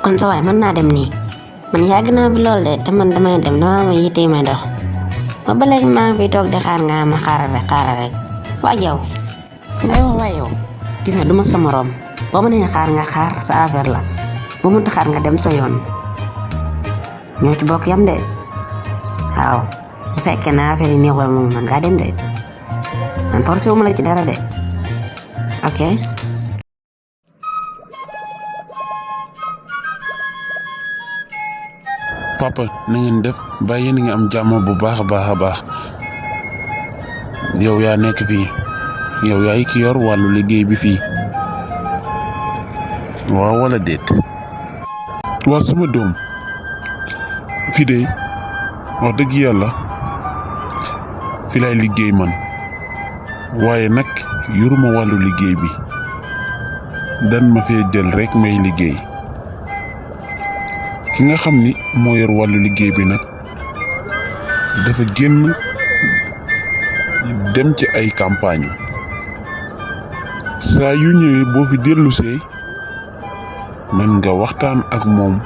kon sa waay mën naa dem nii man yàgg naa fi lool de te man damay dem dama ma yite may dox ba ba léegi maa ngi fi toog di xaar nga ma xaaral rek waa yow ngay wax waa yow gis nga duma sa morom boo ma nee xaar nga xaar sa affaire la bu mu taxaar nga dem sa yoon ñoo ci bokk yam de waaw bu fekkee na affaire yi neexul moom man ngaa dem de man forcé wu ma la ci dara de ok. papa na ngeen def ba yéen nga am jàmm bu baax a baax yow yaa nekk fii yow yaay ki yor wàllu liggéey bi fii waaw wala déet. waaw sama doom fii de wax dëgg yàlla fi lay liggéey man waaye nag yoruma wàllu liggéey bi dan ma fee jël rek may liggéey ki nga xam ni moo yor wàllu liggéey bi nag dafa génn dem ci ay campagne saa yu ñëwee boo fi dellusee man nga waxtaan ak moom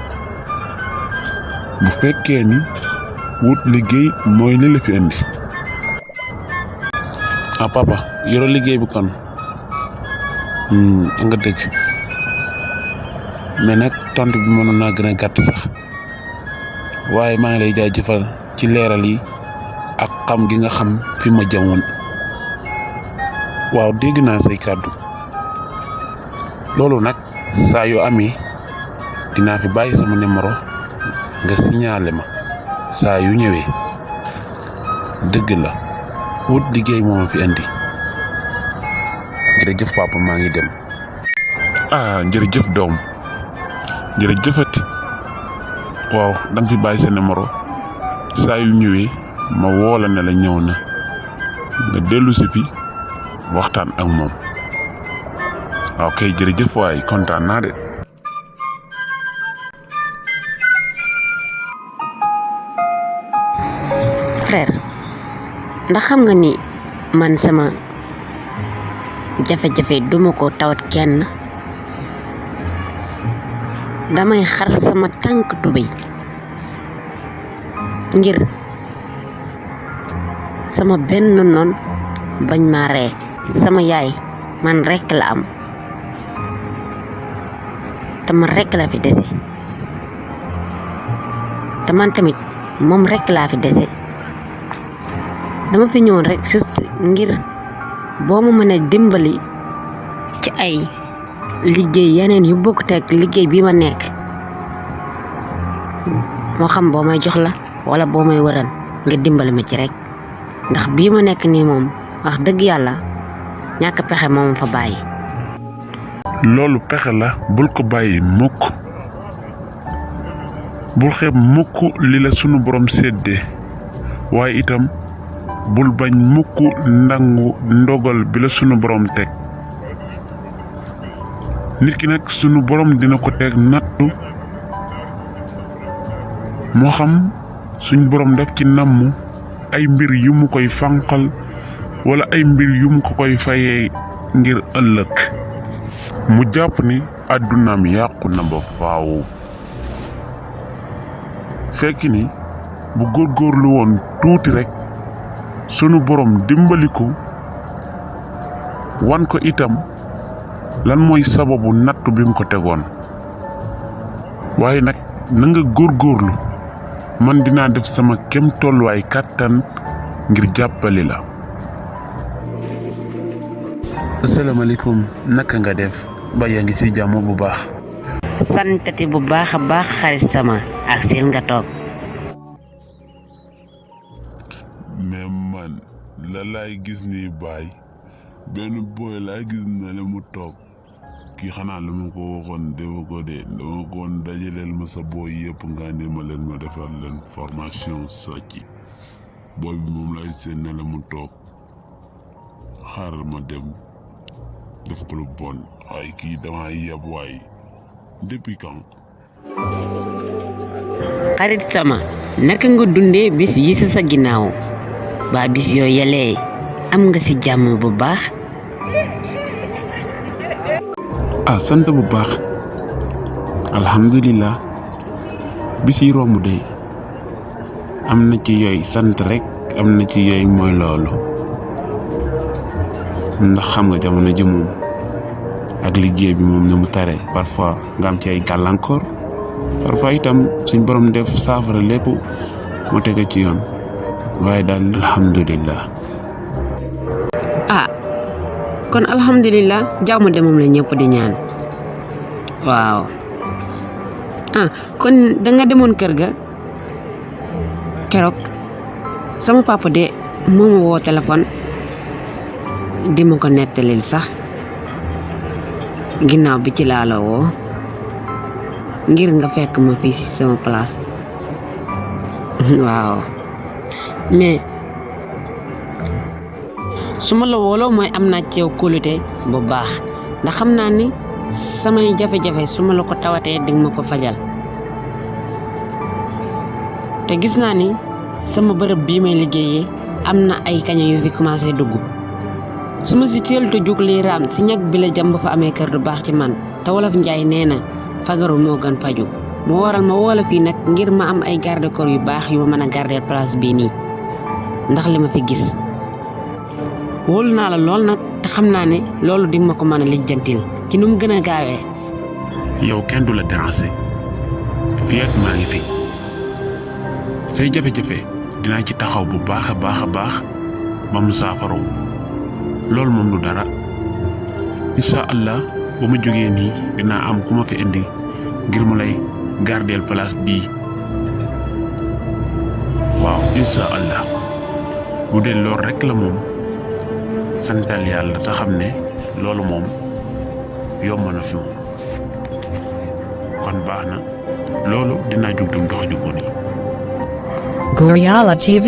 bu fekkee ni wut liggéey mooy li la fi indi. papa yoro liggéey bi kon nga dëgg mais nag tontu bi mënoon naa gën a gàtt sax waaye maa ngi lay jaajëfal ci leeral yi ak xam gi nga xam fi ma jamoon. waaw dégg naa say kàddu loolu nag saa yu amee dinaa fi bàyyi sama numéro nga signalé ma saa yu ñëwee dëgg la wut liggéey moo ma fi indi. jërëjëf papa maa ngi dem. jërëjëf doom jërëjëfati waaw danga fi bàyyi sa numéro saa yu ñëwee ma woo la ne la ñëw na nga dellu si fi waxtaan ak moom. ok jërëjëf waay kontaan naa de. frère ndax xam nga ni man sama jafe-jafe duma ko tawat kenn damay xar sama tànk tubéy ngir sama benn noon bañ ma ree. sama yaay man rekk la am te man rekk laa fi dese te man tamit moom rekk laa fi dese dama fi ñëwoon rek juste ngir boo ma mën a dimbali ci ay liggéey yeneen yu bokkut ak liggéey bi ma nekk moo xam boo may jox la wala boo may wëral nga dimbali ma ci rek ndax bii ma nekk nii moom wax dëgg yàlla ñàkk pexe moom fa bàyyi. loolu pexe la bul ko bàyyi mukk bul xeeb mukk li la sunu borom séddee waaye itam bul bañ mukk ndangu ndogal bi la sunu borom teg nit ki nag sunu borom dina ko teg nattu moo xam suñ borom daf ci namm ay mbir yu mu koy fanqal wala ay mbir yu mu ko koy fayee ngir ëllëg mu jàpp ni àddunaam yàqu na ba faaw fekk ni bu góorgóorlu woon tuuti rek sunu borom dimbali ko wan ko itam lan mooy sababu nattu bi mu ko tegoon waaye nag na nga góorgóorlu man dinaa def sama kem tolluwaay kàttan ngir jàppali la. asalaamaaleykum naka nga def ba yaa ngi ci jàmm bu baax. santati bu baax a baax xarit sama ak sil nga toog. mais man la laay gis nii baay benn booy laay gis na la mu toog kii xanaa la ma ko waxoon dama ko de dama ko woon dajaleel ma sa booy yëpp nga ne ma leen ma defal leen formation sàcc booy bi moom laay seen ne la mu toog xaaral ma dem def ko lu bon waaye kii dama yeb waay depuis quand. xarit sama naka nga dundee bis yi ci sa ginnaaw ba bis yooyu yalee am nga ci jàmm bu baax. sant bu baax alhamdulillah bis yi romb de am na ci yooyu sant rek am na ci yooyu mooy loolu ndax xam nga jamono ji moom ak liggéey bi moom ni mu tare parfois nga am ci ay gàllankoor parfois itam suñ borom def saafara lépp mu tege ci yoon waaye daal alhamdulillah. kon alhamdulillah jàmm de moom la ñëpp di ñaan waaw. kon da nga demoon kër ga keroog sama papa de moo ma woo téléphone di ma ko nettalil sax ginnaaw bi ci laa la woo ngir nga fekk ma fii ci sama place waaw mais su ma la wooloo mooy am naa ci yow kóolute bu baax ndax xam naa ni samay jafe-jafe su ma la ko tawatee dinga ma ko fajal te gis naa ni sama bërëb bii may liggéeyee am na ay kaña yu fi commencé dugg su ma si teel te jug lii raam si ñag bi la jëm ba fa amee kër du baax ci man te wolof njaay nee na fagaru moo gën faju moo waral ma woola fii nag ngir ma am ay garde corps yu baax yu ma mën a garder place bii nii ndax li ma fi gis wóolu naa la lool nag te xam naa ne loolu di ma ko mën a lijjantil ci nu mu gën a gaawee. yow kenn du la déranger fii ak maa ngi fi say jafe-jafe dinaa ci taxaw bu baax a baax ba mu saafaraw loolu moom du dara incha allah ba ma jógee nii dinaa am ku ma fi indi ngir mu lay gardeel place bii waaw incha allah bu dee loolu rek la moom santal yàlla te xam ne loolu moom yomb na fi moom kon baax na loolu dinaa jóg dem doxali ko nii. Goryala TV.